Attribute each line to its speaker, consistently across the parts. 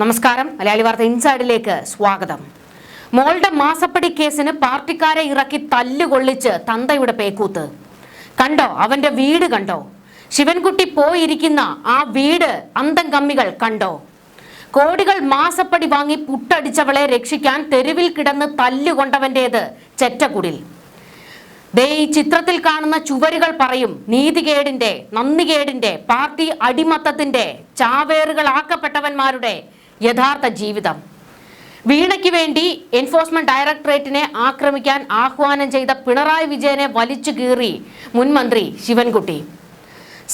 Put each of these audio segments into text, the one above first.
Speaker 1: നമസ്കാരം. മലയാളി വാർത്ത ഇൻസൈഡിലേക്ക് സ്വാഗതം. മോളുടെ മാസപ്പടി കേസിന് പാർട്ടിക്കാരെ ഇറക്കി തല്ലുകൊള്ളിച്ച് തന്തയുടെ പേക്കൂത്ത് കണ്ടോ? അവന്റെ വീട് കണ്ടോ? ശിവൻകുട്ടി പോയിരിക്കുന്ന ആ വീട് അന്തം കമ്മികൾ കണ്ടോ? കോടികൾ മാസപ്പടി വാങ്ങി പുട്ടടിച്ചവളെ രക്ഷിക്കാൻ തെരുവിൽ കിടന്ന് തല്ലുകൊണ്ടവന്റേത് ചെറ്റക്കുടിൽ. ദേ ഈ ചിത്രത്തിൽ കാണുന്ന ചുവരുകൾ പറയും നീതികേടിന്റെ, നന്ദികേടിന്റെ, പാർട്ടി അടിമത്തത്തിന്റെ ചാവേറുകളാക്കപ്പെട്ടവന്മാരുടെ യഥാർത്ഥ ജീവിതം. വീണയ്ക്ക് വേണ്ടി എൻഫോഴ്സ്മെന്റ് ഡയറക്ടറേറ്റിനെ ആക്രമിക്കാൻ ആഹ്വാനം ചെയ്ത പിണറായി വിജയനെ വലിച്ചു കീറി മുൻമന്ത്രി ശിവൻകുട്ടി.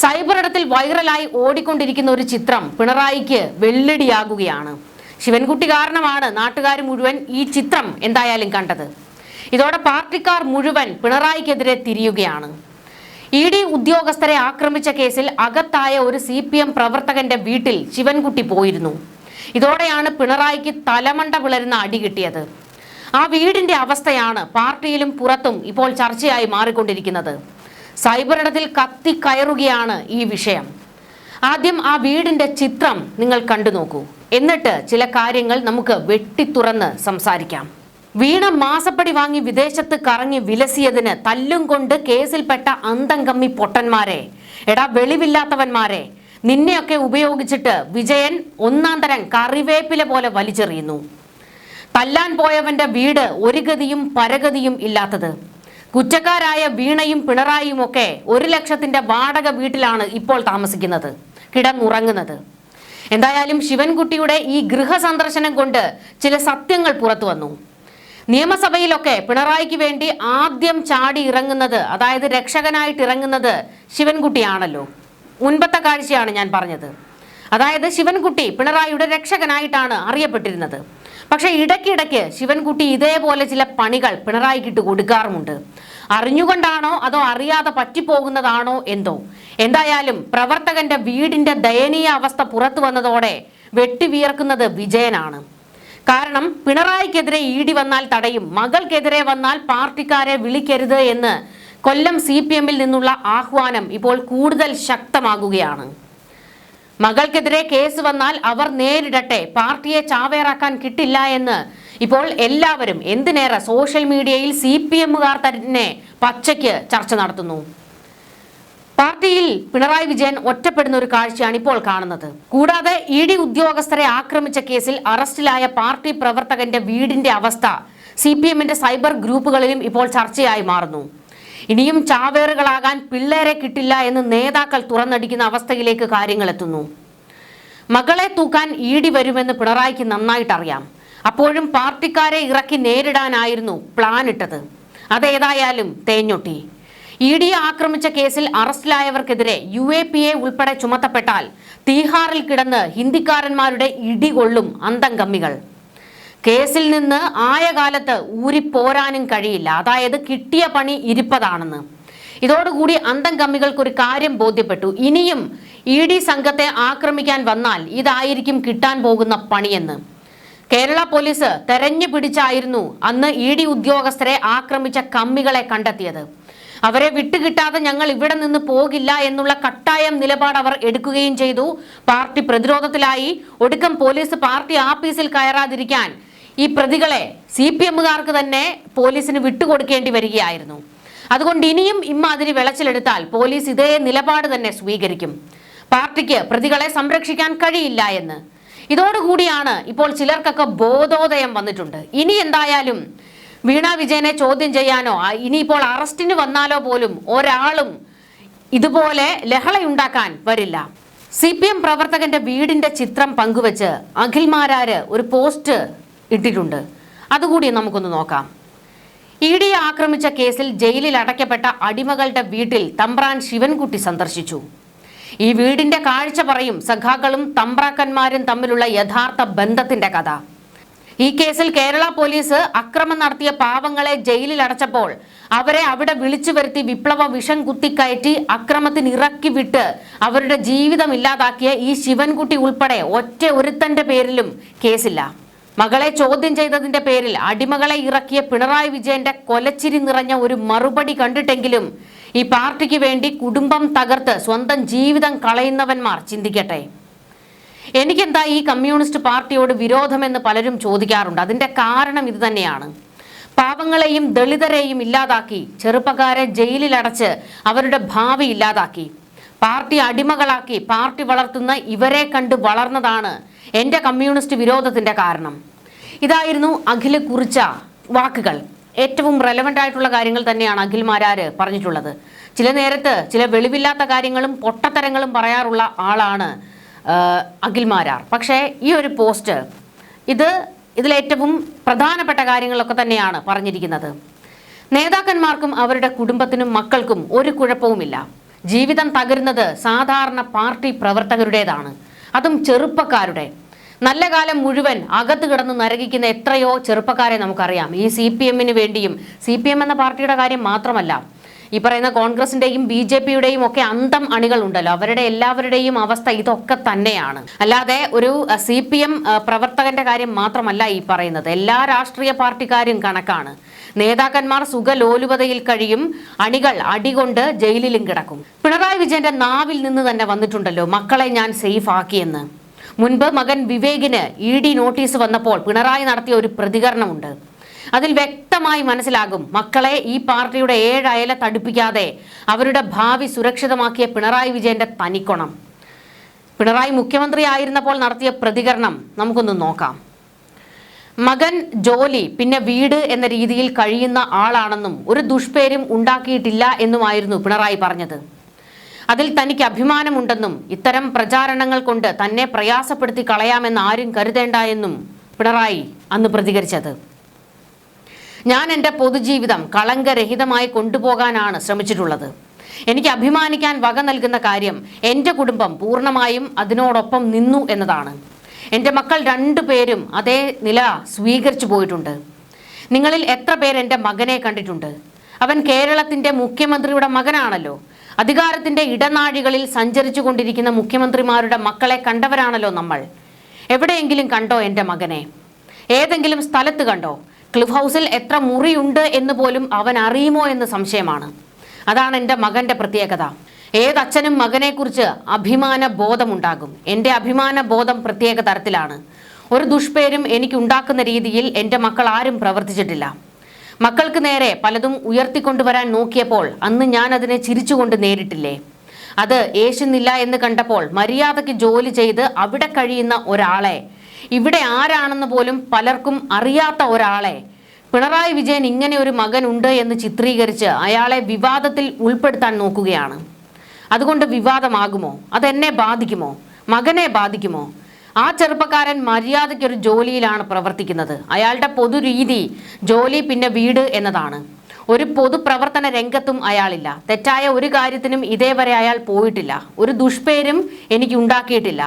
Speaker 1: സൈബർ ഇടത്തിൽ വൈറലായി ഓടിക്കൊണ്ടിരിക്കുന്ന ഒരു ചിത്രം പിണറായിക്ക് വെള്ളിടിയാകുകയാണ്. ശിവൻകുട്ടി കാരണമാണ് നാട്ടുകാർ മുഴുവൻ ഈ ചിത്രം എന്തായാലും കണ്ടത്. ഇതോടെ പാർട്ടിക്കാർ മുഴുവൻ പിണറായിക്കെതിരെ തിരിയുകയാണ്. ED ഉദ്യോഗസ്ഥരെ ആക്രമിച്ച കേസിൽ അകത്തായ ഒരു CPM പ്രവർത്തകന്റെ വീട്ടിൽ ശിവൻകുട്ടി പോയിരുന്നു. ഇതോടെയാണ് പിണറായിക്ക് തലമണ്ട പിളരുന്ന അടി കിട്ടിയത്. ആ വീടിന്റെ അവസ്ഥയാണ് പാർട്ടിയിലും പുറത്തും ഇപ്പോൾ ചർച്ചയായി മാറിക്കൊണ്ടിരിക്കുന്നത്. സൈബർ ഇടത്തിൽ കത്തിക്കയറുകയാണ് ഈ വിഷയം. ആദ്യം ആ വീടിന്റെ ചിത്രം നിങ്ങൾ കണ്ടു നോക്കൂ. എന്നിട്ട് ചില കാര്യങ്ങൾ നമുക്ക് വെട്ടിത്തുറന്ന് സംസാരിക്കാം. വീണ മാസപ്പടി വാങ്ങി വിദേശത്ത് കറങ്ങി വിലസിയതിന് തല്ലും കൊണ്ട് കേസിൽപ്പെട്ട അന്തം കമ്മി പൊട്ടന്മാരെ, എടാ വെളിവില്ലാത്തവന്മാരെ, നിന്നെയൊക്കെ ഉപയോഗിച്ചിട്ട് വിജയൻ ഒന്നാം തരം കറിവേപ്പില പോലെ വലിച്ചെറിയുന്നു. തല്ലാൻ പോയവന്റെ വീട് ഒരു ഗതിയും പരഗതിയും ഇല്ലാത്തത്. കുറ്റക്കാരായ വീണയും പിണറായിയും ഒക്കെ 1 ലക്ഷത്തിന്റെ വാടക വീട്ടിലാണ് ഇപ്പോൾ താമസിക്കുന്നത്, കിടന്നുറങ്ങുന്നത്. എന്തായാലും ശിവൻകുട്ടിയുടെ ഈ ഗൃഹ സന്ദർശനം കൊണ്ട് ചില സത്യങ്ങൾ പുറത്തു വന്നു. നിയമസഭയിലൊക്കെ പിണറായിക്ക് വേണ്ടി ആദ്യം ചാടി ഇറങ്ങുന്നത്, അതായത് രക്ഷകനായിട്ട് ഇറങ്ങുന്നത് ശിവൻകുട്ടിയാണല്ലോ. മുൻപത്തെ കാഴ്ചയാണ് ഞാൻ പറഞ്ഞത്. അതായത് ശിവൻകുട്ടി പിണറായിയുടെ രക്ഷകനായിട്ടാണ് അറിയപ്പെട്ടിരുന്നത്. പക്ഷെ ഇടയ്ക്കിടയ്ക്ക് ശിവൻകുട്ടി ഇതേപോലെ ചില പണികൾ പിണറായിക്കിട്ട് കൊടുക്കാറുമുണ്ട്. അറിഞ്ഞുകൊണ്ടാണോ അതോ അറിയാതെ പറ്റിപ്പോകുന്നതാണോ എന്തോ. എന്തായാലും പ്രവർത്തകന്റെ വീടിന്റെ ദയനീയ അവസ്ഥ പുറത്തു വന്നതോടെ വെട്ടിവിയർക്കുന്നത് വിജയനാണ്. കാരണം പിണറായിക്കെതിരെ ED വന്നാൽ തടയും, മകൾക്കെതിരെ വന്നാൽ പാർട്ടിക്കാരെ വിളിക്കരുത് എന്ന് കൊല്ലം CPMൽ നിന്നുള്ള ആഹ്വാനം ഇപ്പോൾ കൂടുതൽ ശക്തമാകുകയാണ്. മകൾക്കെതിരെ കേസ് വന്നാൽ അവർ നേരിടട്ടെ, പാർട്ടിയെ ചാവേറാക്കാൻ കിട്ടില്ല എന്ന് ഇപ്പോൾ എല്ലാവരും, എന്തിനേറെ സോഷ്യൽ മീഡിയയിൽ CPMകാർ തന്നെ പച്ചയ്ക്ക് ചർച്ച നടത്തുന്നു. പാർട്ടിയിൽ പിണറായി വിജയൻ ഒറ്റപ്പെടുന്ന ഒരു കാഴ്ചയാണ് ഇപ്പോൾ കാണുന്നത്. കൂടാതെ ED ഉദ്യോഗസ്ഥരെ ആക്രമിച്ച കേസിൽ അറസ്റ്റിലായ പാർട്ടി പ്രവർത്തകന്റെ വീടിന്റെ അവസ്ഥ CPMന്റെ സൈബർ ഗ്രൂപ്പുകളിലും ഇപ്പോൾ ചർച്ചയായി മാറുന്നു. ഇനിയും ചാവേറുകളാകാൻ പിള്ളേരെ കിട്ടില്ല എന്ന് നേതാക്കൾ തുറന്നടിക്കുന്ന അവസ്ഥയിലേക്ക് കാര്യങ്ങൾ എത്തുന്നു. മകളെ തൂക്കാൻ ED വരുമെന്ന് പിണറായിക്ക് നന്നായിട്ട് അറിയാം. അപ്പോഴും പാർട്ടിക്കാരെ ഇറക്കി നേരിടാനായിരുന്നു പ്ലാൻ ഇട്ടത്. അതേതായാലും തേഞ്ഞൊട്ടി. ED ആക്രമിച്ച കേസിൽ അറസ്റ്റിലായവർക്കെതിരെ UAPA ഉൾപ്പെടെ ചുമത്തപ്പെട്ടാൽ തീഹാറിൽ കിടന്ന് ഹിന്ദിക്കാരന്മാരുടെ ഇടികൊള്ളും അന്തം കമ്മികൾ. കേസിൽ നിന്ന് ആയ കാലത്ത് ഊരിപ്പോരാനും കഴിയില്ല. അതായത് കിട്ടിയ പണി ഇരിപ്പതാണെന്ന്. ഇതോടുകൂടി അന്തം കമ്മികൾക്കൊരു കാര്യം ബോധ്യപ്പെട്ടു. ഇനിയും ED സംഘത്തെ ആക്രമിക്കാൻ വന്നാൽ ഇതായിരിക്കും കിട്ടാൻ പോകുന്ന പണിയെന്ന്. കേരള പോലീസ് തെരഞ്ഞു പിടിച്ചായിരുന്നു അന്ന് ED ഉദ്യോഗസ്ഥരെ ആക്രമിച്ച കമ്മികളെ കണ്ടെത്തിയത്. അവരെ വിട്ടുകിട്ടാതെ ഞങ്ങൾ ഇവിടെ നിന്ന് പോകില്ല എന്നുള്ള കട്ടായം നിലപാട് അവർ എടുക്കുകയും ചെയ്തു. പാർട്ടി പ്രതിരോധത്തിലായി. ഒടുക്കം പോലീസ് പാർട്ടി ആഫീസിൽ കയറാതിരിക്കാൻ ഈ പ്രതികളെ CPMകാർക്ക് തന്നെ പോലീസിന് വിട്ടുകൊടുക്കേണ്ടി വരികയായിരുന്നു. അതുകൊണ്ട് ഇനിയും ഇമ്മാതിരി വിളച്ചിലെടുത്താൽ പോലീസ് ഇതേ നിലപാട് തന്നെ സ്വീകരിക്കും. പാർട്ടിക്ക് പ്രതികളെ സംരക്ഷിക്കാൻ കഴിയില്ല എന്ന്. ഇതോടുകൂടിയാണ് ഇപ്പോൾ ചിലർക്കൊക്കെ ബോധോദയം വന്നിട്ടുണ്ട്. ഇനി എന്തായാലും വീണ വിജയനെ ചോദ്യം ചെയ്യാനോ ഇനിയിപ്പോൾ അറസ്റ്റിന് വന്നാലോ പോലും ഒരാളും ഇതുപോലെ ലഹളയുണ്ടാക്കാൻ വരില്ല. CPM പ്രവർത്തകന്റെ വീടിന്റെ ചിത്രം പങ്കുവെച്ച് അഖിൽ മാരാര് ഒരു പോസ്റ്റ് ഇട്ടിട്ടുണ്ട്. അതുകൂടി നമുക്കൊന്ന് നോക്കാം. ED ആക്രമിച്ച കേസിൽ ജയിലിൽ അടയ്ക്കപ്പെട്ട അടിമകളുടെ വീട്ടിൽ തമ്പ്രാൻ ശിവൻകുട്ടി സന്ദർശിച്ചു. ഈ വീടിന്റെ കാഴ്ച പറയും സഖാക്കളും തമ്പ്രാക്കന്മാരും തമ്മിലുള്ള യഥാർത്ഥ ബന്ധത്തിന്റെ കഥ. ഈ കേസിൽ കേരള പോലീസ് അക്രമം നടത്തിയ പാവങ്ങളെ ജയിലിൽ അടച്ചപ്പോൾ അവരെ അവിടെ വിളിച്ചു വരുത്തി വിപ്ലവ വിഷം കുത്തിക്കയറ്റി അക്രമത്തിന് ഇറക്കി വിട്ട് അവരുടെ ജീവിതം ഇല്ലാതാക്കിയ ഈ ശിവൻകുട്ടി ഉൾപ്പെടെ ഒറ്റ ഒരുത്തന്റെ പേരിലും കേസില്ല. മകളെ ചോദ്യം ചെയ്തതിന്റെ പേരിൽ അടിമകളെ ഇറക്കിയ പിണറായി വിജയന്റെ കൊലച്ചിരി നിറഞ്ഞ ഒരു മറുപടി കണ്ടിട്ടെങ്കിലും ഈ പാർട്ടിക്ക് വേണ്ടി കുടുംബം തകർത്ത് സ്വന്തം ജീവിതം കളയുന്നവന്മാർ ചിന്തിക്കട്ടെ. എനിക്കെന്താ ഈ കമ്മ്യൂണിസ്റ്റ് പാർട്ടിയോട് വിരോധമെന്ന് പലരും ചോദിക്കാറുണ്ട്. അതിന്റെ കാരണം ഇത് തന്നെയാണ്. പാവങ്ങളെയും ദളിതരെയും ഇല്ലാതാക്കി, ചെറുപ്പക്കാരെ ജയിലിലടച്ച് അവരുടെ ഭാവി ഇല്ലാതാക്കി, പാർട്ടി അടിമകളാക്കി പാർട്ടി വളർത്തുന്ന ഇവരെ കണ്ട് വളർന്നതാണ് എൻ്റെ കമ്മ്യൂണിസ്റ്റ് വിരോധത്തിന്റെ കാരണം. ഇതായിരുന്നു അഖിൽ കുറിച്ച വാക്കുകൾ. ഏറ്റവും റെലവൻ്റ് ആയിട്ടുള്ള കാര്യങ്ങൾ തന്നെയാണ് അഖിൽ മാരാര് പറഞ്ഞിട്ടുള്ളത്. ചില നേരത്ത് ചില വെളിവില്ലാത്ത കാര്യങ്ങളും പൊട്ടത്തരങ്ങളും പറയാറുള്ള ആളാണ് അഖിൽ മാരാർ. പക്ഷേ ഈ ഒരു പോസ്റ്റ് ഇതിലേറ്റവും പ്രധാനപ്പെട്ട കാര്യങ്ങളൊക്കെ തന്നെയാണ് പറഞ്ഞിരിക്കുന്നത്. നേതാക്കന്മാർക്കും അവരുടെ കുടുംബത്തിനും മക്കൾക്കും ഒരു കുഴപ്പവുമില്ല. ജീവിതം തകരുന്നത് സാധാരണ പാർട്ടി പ്രവർത്തകരുടേതാണ്, അതും ചെറുപ്പക്കാരുടെ. നല്ല കാലം മുഴുവൻ അകത്ത് കിടന്ന് നരകിക്കുന്ന എത്രയോ ചെറുപ്പക്കാരെ നമുക്കറിയാം. ഈ CPM വേണ്ടിയും, CPM എന്ന പാർട്ടിയുടെ കാര്യം മാത്രമല്ല, ഈ പറയുന്ന കോൺഗ്രസിന്റെയും BJP-യുടെയും ഒക്കെ അന്തം അണികൾ ഉണ്ടല്ലോ, അവരുടെ എല്ലാവരുടെയും അവസ്ഥ ഇതൊക്കെ തന്നെയാണ്. അല്ലാതെ ഒരു CPM പ്രവർത്തകന്റെ കാര്യം മാത്രമല്ല ഈ പറയുന്നത്. എല്ലാ രാഷ്ട്രീയ പാർട്ടിക്കാരും കണക്കാണ്. നേതാക്കന്മാർ സുഖലോലുപതയിൽ കഴിയും, അണികൾ അടികൊണ്ട് ജയിലിലും കിടക്കും. പിണറായി വിജയന്റെ നാവിൽ നിന്ന് തന്നെ വന്നിട്ടുണ്ടല്ലോ മക്കളെ ഞാൻ സേഫ് ആക്കിയെന്ന്. മുൻപ് മകൻ വിവേകിന് ED നോട്ടീസ് വന്നപ്പോൾ പിണറായി നടത്തിയ ഒരു പ്രതികരണമുണ്ട്. അതിൽ വ്യക്തമായി മനസ്സിലാകും മക്കളെ ഈ പാർട്ടിയുടെ 7 അയല തടുപ്പിക്കാതെ അവരുടെ ഭാവി സുരക്ഷിതമാക്കിയ പിണറായി വിജയന്റെ തനിക്കൊണം. പിണറായി മുഖ്യമന്ത്രി ആയിരുന്നപ്പോൾ നടത്തിയ പ്രതികരണം നമുക്കൊന്ന് നോക്കാം. മകൻ ജോലി പിന്നെ വീട് എന്ന രീതിയിൽ കഴിയുന്ന ആളാണെന്നും ഒരു ദുഷ്പേരും ഉണ്ടാക്കിയിട്ടില്ല എന്നുമായിരുന്നു പിണറായി പറഞ്ഞത്. അതിൽ തനിക്ക് അഭിമാനമുണ്ടെന്നും ഇത്തരം പ്രചാരണങ്ങൾ കൊണ്ട് തന്നെ പ്രയാസപ്പെടുത്തി കളയാമെന്ന് ആരും കരുതേണ്ട എന്നും പിണറായി അന്ന് പ്രതികരിച്ചത്. ഞാൻ എൻ്റെ പൊതുജീവിതം കളങ്കരഹിതമായി കൊണ്ടുപോകാനാണ് ശ്രമിച്ചിട്ടുള്ളത്. എനിക്ക് അഭിമാനിക്കാൻ വക നൽകുന്ന കാര്യം എൻ്റെ കുടുംബം പൂർണ്ണമായും അതിനോടൊപ്പം നിന്നു എന്നതാണ്. എൻ്റെ മക്കൾ 2 പേരും അതേ നില സ്വീകരിച്ചു പോയിട്ടുണ്ട്. നിങ്ങളിൽ എത്ര പേർ എൻ്റെ മകനെ കണ്ടിട്ടുണ്ട്? അവൻ കേരളത്തിൻ്റെ മുഖ്യമന്ത്രിയുടെ മകനാണല്ലോ. അധികാരത്തിൻ്റെ ഇടനാഴികളിൽ സഞ്ചരിച്ചു കൊണ്ടിരിക്കുന്ന മുഖ്യമന്ത്രിമാരുടെ മക്കളെ കണ്ടവരാണല്ലോ നമ്മൾ. എവിടെയെങ്കിലും കണ്ടോ എൻ്റെ മകനെ? ഏതെങ്കിലും സ്ഥലത്ത് കണ്ടോ? ക്ലിഫ് ഹൗസിൽ എത്ര മുറിയുണ്ട് എന്ന് പോലും അവൻ അറിയുമോ എന്ന് സംശയമാണ്. അതാണ് എൻ്റെ മകൻ്റെ പ്രത്യേകത. ഏതച്ഛനും മകനെക്കുറിച്ച് അഭിമാന ബോധമുണ്ടാകും. എൻ്റെ അഭിമാന ബോധം പ്രത്യേക തരത്തിലാണ്. ഒരു ദുഷ്പേരും എനിക്കുണ്ടാക്കുന്ന രീതിയിൽ എൻ്റെ മക്കൾ ആരും പ്രവർത്തിച്ചിട്ടില്ല. മക്കൾക്ക് നേരെ പലതും ഉയർത്തിക്കൊണ്ടുവരാൻ നോക്കിയപ്പോൾ അന്ന് ഞാൻ അതിനെ ചിരിച്ചുകൊണ്ട് നേരിട്ടില്ലേ? അത് ഏശുന്നില്ല എന്ന് കണ്ടപ്പോൾ മര്യാദയ്ക്ക് ജോലി ചെയ്ത് അവിടെ കഴിയുന്ന ഒരാളെ, ഇവിടെ ആരാണെന്ന് പോലും പലർക്കും അറിയാത്ത ഒരാളെ പിണറായി വിജയൻ ഇങ്ങനെ ഒരു മകൻ ഉണ്ട് എന്ന് ചിത്രീകരിച്ച് അയാളെ വിവാദത്തിൽ ഉൾപ്പെടുത്താൻ നോക്കുകയാണ്. അതുകൊണ്ട് വിവാദമാകുമോ? അതെന്നെ ബാധിക്കുമോ? മകനെ ബാധിക്കുമോ? ആ ചെറുപ്പക്കാരൻ മര്യാദയ്ക്കൊരു ജോലിയിലാണ് പ്രവർത്തിക്കുന്നത്. അയാളുടെ പൊതുരീതി ജോലി പിന്നെ വീട് എന്നതാണ്. ഒരു പൊതുപ്രവർത്തന രംഗത്തും അയാളില്ല. തെറ്റായ ഒരു കാര്യത്തിനും ഇതേവരെ അയാൾ പോയിട്ടില്ല. ഒരു ദുഷ്പേരും എനിക്ക് ഉണ്ടാക്കിയിട്ടില്ല.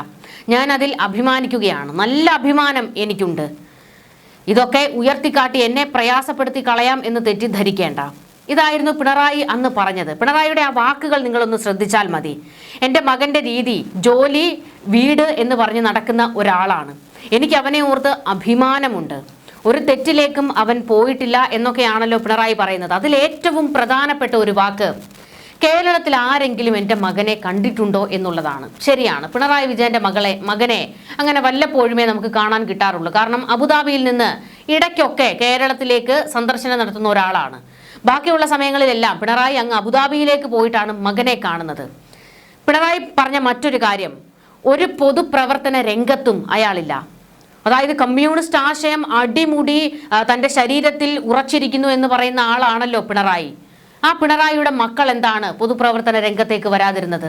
Speaker 1: ഞാൻ അതിൽ അഭിമാനിക്കുകയാണ്. നല്ല അഭിമാനം എനിക്കുണ്ട്. ഇതൊക്കെ ഉയർത്തിക്കാട്ടി എന്നെ പ്രയാസപ്പെടുത്തി കളയാം എന്ന് തെറ്റിദ്ധരിക്കേണ്ട. ഇതായിരുന്നു പിണറായി അന്ന് പറഞ്ഞത്. പിണറായിയുടെ ആ വാക്കുകൾ നിങ്ങളൊന്ന് ശ്രദ്ധിച്ചാൽ മതി. എൻ്റെ മകൻ്റെ രീതി ജോലി വീട് എന്ന് പറഞ്ഞ് നടക്കുന്ന ഒരാളാണ്. എനിക്ക് അവനെ ഓർത്ത് അഭിമാനമുണ്ട്. ഒരു തെറ്റിലേക്കും അവൻ പോയിട്ടില്ല എന്നൊക്കെയാണല്ലോ പിണറായി പറയുന്നത്. അതിലേറ്റവും പ്രധാനപ്പെട്ട ഒരു വാക്ക് കേരളത്തിൽ ആരെങ്കിലും എൻ്റെ മകനെ കണ്ടിട്ടുണ്ടോ എന്നുള്ളതാണ്. ശരിയാണ്, പിണറായി വിജയൻ്റെ മകനെ അങ്ങനെ വല്ലപ്പോഴുമേ നമുക്ക് കാണാൻ കിട്ടാറുള്ളൂ. കാരണം അബുദാബിയിൽ നിന്ന് ഇടയ്ക്കൊക്കെ കേരളത്തിലേക്ക് സന്ദർശനം നടത്തുന്ന ഒരാളാണ്. ബാക്കിയുള്ള സമയങ്ങളിലെല്ലാം പിണറായി അങ്ങ് അബുദാബിയിലേക്ക് പോയിട്ടാണ് മകനെ കാണുന്നത്. പിണറായി പറഞ്ഞ മറ്റൊരു കാര്യം, ഒരു പൊതുപ്രവർത്തന രംഗത്തും അയാളില്ല. അതായത് കമ്മ്യൂണിസ്റ്റ് ആശയം അടിമുടി തൻ്റെ ശരീരത്തിൽ ഉറച്ചിരിക്കുന്നു എന്ന് പറയുന്ന ആളാണല്ലോ പിണറായി. ആ പിണറായിയുടെ മക്കൾ എന്താണ് പൊതുപ്രവർത്തന രംഗത്തേക്ക് വരാതിരുന്നത്?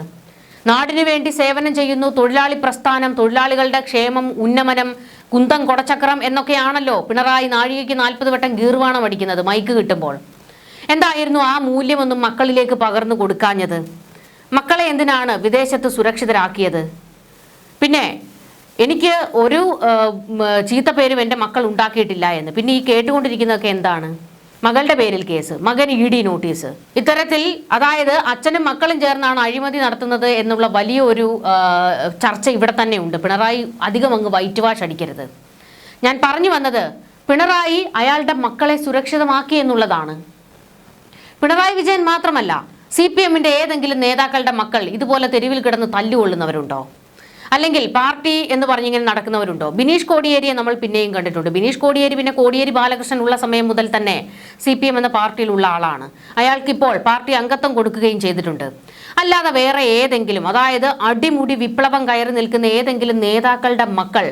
Speaker 1: നാടിനു വേണ്ടി സേവനം ചെയ്യുന്നു, തൊഴിലാളി പ്രസ്ഥാനം, തൊഴിലാളികളുടെ ക്ഷേമം, ഉന്നമനം, കുന്തം കൊടച്ചക്രം എന്നൊക്കെയാണല്ലോ പിണറായി നാഴികയ്ക്ക് 40 വട്ടം ഗീർവാണം അടിക്കുന്നത് മൈക്ക് കിട്ടുമ്പോൾ. എന്തായിരുന്നു ആ മൂല്യമൊന്നും മക്കളിലേക്ക് പകർന്നു കൊടുക്കാഞ്ഞത്? മക്കളെ എന്തിനാണ് വിദേശത്ത് സുരക്ഷിതരാക്കിയത്? പിന്നെ എനിക്ക് ഒരു ചീത്തപ്പേരും എൻ്റെ മക്കൾ ഉണ്ടാക്കിയിട്ടില്ല എന്ന്. പിന്നെ ഈ കേട്ടുകൊണ്ടിരിക്കുന്നതൊക്കെ എന്താണ്? മകളുടെ പേരിൽ കേസ്, മകൻ ED നോട്ടീസ്, ഇത്തരത്തിൽ അതായത് അച്ഛനും മക്കളും ചേർന്നാണ് അഴിമതി നടത്തുന്നത് എന്നുള്ള വലിയൊരു ചർച്ച ഇവിടെ തന്നെ ഉണ്ട്. പിണറായി അധികം അങ്ങ് വൈറ്റ് വാഷ് അടിക്കരുത്. ഞാൻ പറഞ്ഞു വന്നത്, പിണറായി അയാളുടെ മക്കളെ സുരക്ഷിതമാക്കി എന്നുള്ളതാണ്. പിണറായി വിജയൻ മാത്രമല്ല, CPM-ന്റെ ഏതെങ്കിലും നേതാക്കളുടെ മക്കൾ ഇതുപോലെ തെരുവിൽ കിടന്ന് തല്ലുകൊള്ളുന്നവരുണ്ടോ? അല്ലെങ്കിൽ പാർട്ടി എന്ന് പറഞ്ഞിങ്ങനെ നടക്കുന്നവരുണ്ടോ? ബിനീഷ് കോടിയേരിയെ നമ്മൾ പിന്നെയും കണ്ടിട്ടുണ്ട്. ബിനീഷ് കോടിയേരി പിന്നെ കോടിയേരി ബാലകൃഷ്ണൻ ഉള്ള സമയം മുതൽ തന്നെ CPM എന്ന പാർട്ടിയിലുള്ള ആളാണ്. അയാൾക്കിപ്പോൾ പാർട്ടി അംഗത്വം കൊടുക്കുകയും ചെയ്തിട്ടുണ്ട്. അല്ലാതെ വേറെ ഏതെങ്കിലും, അതായത് അടിമുടി വിപ്ലവം കയറി നിൽക്കുന്ന ഏതെങ്കിലും നേതാക്കളുടെ മക്കൾ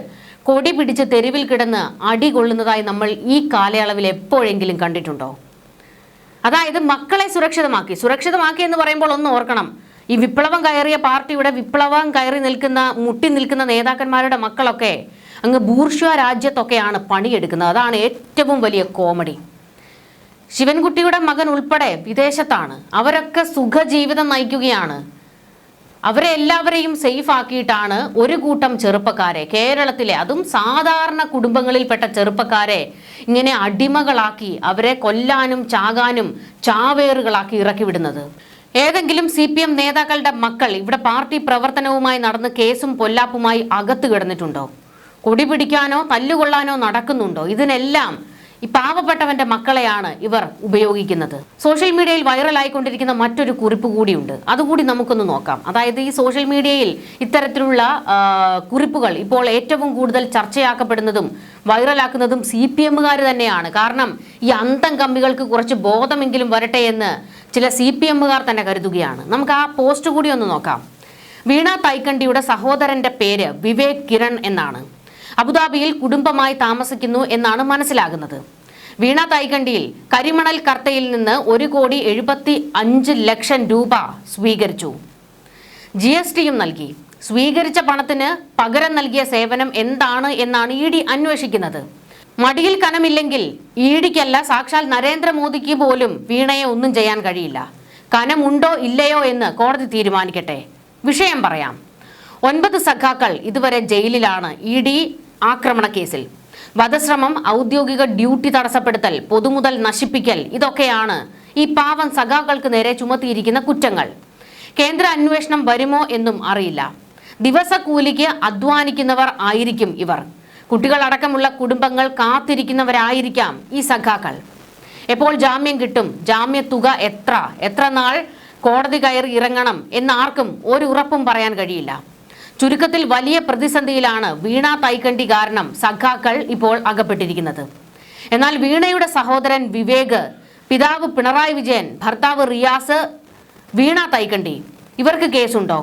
Speaker 1: കൊടി പിടിച്ച് തെരുവിൽ കിടന്ന് അടി കൊള്ളുന്നതായി നമ്മൾ ഈ കാലയളവിൽ എപ്പോഴെങ്കിലും കണ്ടിട്ടുണ്ടോ? അതായത് മക്കളെ സുരക്ഷിതമാക്കി എന്ന് പറയുമ്പോൾ ഒന്ന് ഓർക്കണം, ഈ വിപ്ലവം കയറിയ പാർട്ടിയുടെ വിപ്ലവം കയറി മുട്ടി നിൽക്കുന്ന നേതാക്കന്മാരുടെ മക്കളൊക്കെ അങ്ങ് ബൂർഷ്വാ രാജ്യത്തൊക്കെയാണ് പണിയെടുക്കുന്നത്. അതാണ് ഏറ്റവും വലിയ കോമഡി. ശിവൻകുട്ടിയുടെ മകൻ ഉൾപ്പെടെ വിദേശത്താണ്. അവരൊക്കെ സുഖജീവിതം നയിക്കുകയാണ്. അവരെ എല്ലാവരെയും സേഫ് ആക്കിയിട്ടാണ് ഒരു കൂട്ടം ചെറുപ്പക്കാരെ, കേരളത്തിലെ അതും സാധാരണ കുടുംബങ്ങളിൽപ്പെട്ട ചെറുപ്പക്കാരെ ഇങ്ങനെ അടിമകളാക്കി അവരെ കൊല്ലാനും ചാകാനും ചാവേറുകളാക്കി ഇറക്കി വിടുന്നത്. ഏതെങ്കിലും CPM നേതാക്കളുടെ മക്കൾ ഇവിടെ പാർട്ടി പ്രവർത്തനവുമായി നടന്ന് കേസും പൊല്ലാപ്പുമായി അകത്ത് കിടന്നിട്ടുണ്ടോ? കൊടി പിടിക്കാനോ തല്ലുകൊള്ളാനോ നടക്കുന്നുണ്ടോ? ഇതിനെല്ലാം ഈ പാവപ്പെട്ടവന്റെ മക്കളെയാണ് ഇവർ ഉപയോഗിക്കുന്നത്. സോഷ്യൽ മീഡിയയിൽ വൈറലായിക്കൊണ്ടിരിക്കുന്ന മറ്റൊരു കുറിപ്പ് കൂടിയുണ്ട്, അതുകൂടി നമുക്കൊന്ന് നോക്കാം. അതായത് ഈ സോഷ്യൽ മീഡിയയിൽ ഇത്തരത്തിലുള്ള കുറിപ്പുകൾ ഇപ്പോൾ ഏറ്റവും കൂടുതൽ ചർച്ചയാക്കപ്പെടുന്നതും വൈറലാക്കുന്നതും CPMകാർ തന്നെയാണ്. കാരണം ഈ അന്തം കമ്പികൾക്ക് കുറച്ച് ബോധമെങ്കിലും വരട്ടെ എന്ന് ചില CPMകാർ തന്നെ കരുതുകയാണ്. നമുക്ക് ആ പോസ്റ്റ് കൂടി ഒന്ന് നോക്കാം. വീണ തൈക്കണ്ടിയുടെ സഹോദരന്റെ പേര് വിവേക് കിരൺ എന്നാണ്. അബുദാബിയിൽ കുടുംബമായി താമസിക്കുന്നു എന്നാണ് മനസ്സിലാകുന്നത്. വീണ തൈക്കണ്ടിയിൽ കരിമണൽ കർത്തയിൽ നിന്ന് 1,75,00,000 രൂപ സ്വീകരിച്ചു. GSTയും നൽകി. സ്വീകരിച്ച പണത്തിന് പകരം നൽകിയ സേവനം എന്താണ് എന്നാണ് ED അന്വേഷിക്കുന്നത്. മടിയിൽ കനമില്ലെങ്കിൽ EDക്കല്ല, സാക്ഷാൽ നരേന്ദ്രമോദിക്ക് പോലും വീണയെ ഒന്നും ചെയ്യാൻ കഴിയില്ല. കനമുണ്ടോ ഇല്ലയോ എന്ന് കോടതി തീരുമാനിക്കട്ടെ. വിഷയം പറയാം. 9 സഖാക്കൾ ഇതുവരെ ജയിലിലാണ് ED ആക്രമണ കേസിൽ. വധശ്രമം, ഔദ്യോഗിക ഡ്യൂട്ടി തടസ്സപ്പെടുത്തൽ, പൊതുമുതൽ നശിപ്പിക്കൽ, ഇതൊക്കെയാണ് ഈ പാവം സഖാക്കൾക്ക് നേരെ ചുമത്തിയിരിക്കുന്ന കുറ്റങ്ങൾ. കേന്ദ്ര അന്വേഷണം വരുമോ എന്നും അറിയില്ല. ദിവസക്കൂലിക്ക് അധ്വാനിക്കുന്നവർ ആയിരിക്കും ഇവർ. കുട്ടികളടക്കമുള്ള കുടുംബങ്ങൾ കാത്തിരിക്കുന്നവരായിരിക്കാം ഈ സഖാക്കൾ. എപ്പോൾ ജാമ്യം കിട്ടും, ജാമ്യത്തുക എത്ര നാൾ കോടതി കയറി ഇറങ്ങണം എന്നാർക്കും ഒരു ഉറപ്പും പറയാൻ കഴിയില്ല. ചുരുക്കത്തിൽ വലിയ പ്രതിസന്ധിയിലാണ് വീണ തൈക്കണ്ടി കാരണം സഖാക്കൾ ഇപ്പോൾ അകപ്പെട്ടിരിക്കുന്നത്. എന്നാൽ വീണയുടെ സഹോദരൻ വിവേക്, പിതാവ് പിണറായി വിജയൻ, ഭർത്താവ് റിയാസ്, വീണ തൈക്കണ്ടി ഇവർക്ക് കേസുണ്ടോ?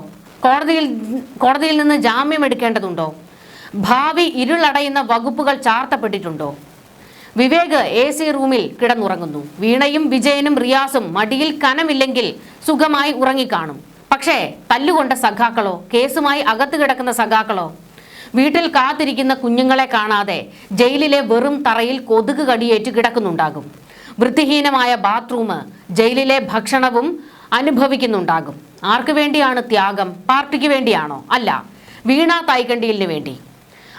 Speaker 1: കോടതിയിൽ നിന്ന് ജാമ്യം എടുക്കേണ്ടതുണ്ടോ? ഭാവി ഇരുളടയുന്ന വകുപ്പുകൾ ചാർത്തപ്പെട്ടിട്ടുണ്ടോ? വിവേക് AC റൂമിൽ കിടന്നുറങ്ങുന്നു. വീണയും വിജയനും റിയാസും മടിയിൽ കനമില്ലെങ്കിൽ സുഖമായി ഉറങ്ങിക്കാണും. പക്ഷേ തല്ലുകൊണ്ട സഖാക്കളോ, കേസുമായി അകത്ത് കിടക്കുന്ന സഖാക്കളോ? വീട്ടിൽ കാത്തിരിക്കുന്ന കുഞ്ഞുങ്ങളെ കാണാതെ ജയിലിലെ വെറും തറയിൽ കൊതുക് കടിയേറ്റ് കിടക്കുന്നുണ്ടാകും. വൃത്തിഹീനമായ ബാത്റൂം, ജയിലിലെ ഭക്ഷണവും അനുഭവിക്കുന്നുണ്ടാകും. ആർക്ക് വേണ്ടിയാണ് ത്യാഗം? പാർട്ടിക്ക് വേണ്ടിയാണോ? അല്ല, വീണ തൈക്കണ്ടിയിലിന് വേണ്ടി.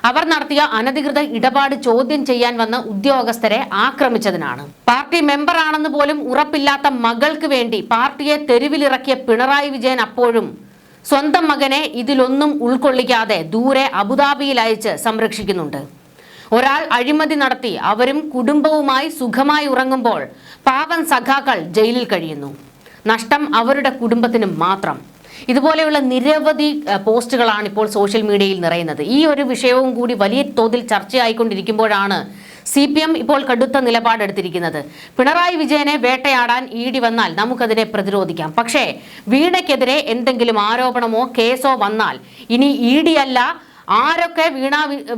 Speaker 1: അവർ നടത്തിയ അനധികൃത ഇടപാട് ചോദ്യം ചെയ്യാൻ വന്ന ഉദ്യോഗസ്ഥരെ ആക്രമിച്ചതിനാണ്. പാർട്ടി മെമ്പറാണെന്ന് പോലും ഉറപ്പില്ലാത്ത മകൾക്ക് വേണ്ടി പാർട്ടിയെ തെരുവിലിറക്കിയ പിണറായി വിജയൻ അപ്പോഴും സ്വന്തം മകനെ ഇതിലൊന്നും ഉൾക്കൊള്ളിക്കാതെ ദൂരെ അബുദാബിയിൽ അയച്ച് സംരക്ഷിക്കുന്നുണ്ട്. ഒരാൾ അഴിമതി നടത്തി അവരും കുടുംബവുമായി സുഖമായി ഉറങ്ങുമ്പോൾ പാവം സഖാക്കൾ ജയിലിൽ കഴിയുന്നു. നഷ്ടം അവരുടെ കുടുംബത്തിന് മാത്രം. ഇതുപോലെയുള്ള നിരവധി പോസ്റ്റുകളാണ് ഇപ്പോൾ സോഷ്യൽ മീഡിയയിൽ നിറയുന്നത്. ഈ ഒരു വിഷയവും കൂടി വലിയ തോതിൽ ചർച്ചയായിക്കൊണ്ടിരിക്കുമ്പോഴാണ് CPM ഇപ്പോൾ കടുത്ത നിലപാടെടുത്തിരിക്കുന്നത്. പിണറായി വിജയനെ വേട്ടയാടാൻ ED വന്നാൽ നമുക്കതിനെ പ്രതിരോധിക്കാം. പക്ഷേ വീണയ്ക്കെതിരെ എന്തെങ്കിലും ആരോപണമോ കേസോ വന്നാൽ ഇനി ED അല്ല, ആരൊക്കെ വീണ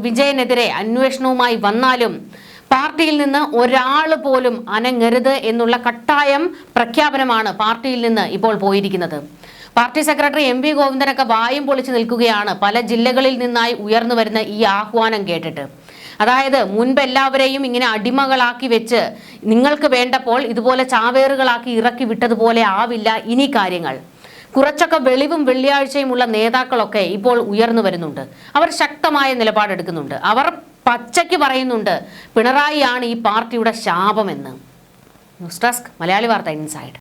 Speaker 1: വിജയനെതിരെ അന്വേഷണവുമായി വന്നാലും പാർട്ടിയിൽ നിന്ന് ഒരാൾ പോലും അനങ്ങരുത് എന്നുള്ള കട്ടായം പ്രഖ്യാപനമാണ് പാർട്ടിയിൽ നിന്ന് ഇപ്പോൾ പോയിരിക്കുന്നത്. പാർട്ടി സെക്രട്ടറി MV ഗോവിന്ദനൊക്കെ വായും പൊളിച്ച് നിൽക്കുകയാണ് പല ജില്ലകളിൽ നിന്നായി ഉയർന്നു വരുന്ന ഈ ആഹ്വാനം കേട്ടിട്ട്. അതായത് മുൻപ് എല്ലാവരെയും ഇങ്ങനെ അടിമകളാക്കി വെച്ച് നിങ്ങൾക്ക് വേണ്ടപ്പോൾ ഇതുപോലെ ചാവേറുകളാക്കി ഇറക്കി വിട്ടതുപോലെ ആവില്ല ഇനി കാര്യങ്ങൾ. കുറച്ചൊക്കെ വെളിവും വെള്ളിയാഴ്ചയുമുള്ള നേതാക്കളൊക്കെ ഇപ്പോൾ ഉയർന്നു വരുന്നുണ്ട്. അവർ ശക്തമായ നിലപാടെടുക്കുന്നുണ്ട്. അവർ പച്ചയ്ക്ക് പറയുന്നുണ്ട് പിണറായിയാണ് ഈ പാർട്ടിയുടെ ശാപമെന്ന്. ന്യൂസ് ഡെസ്ക് മലയാളി വാർത്ത ഇൻസൈഡ്.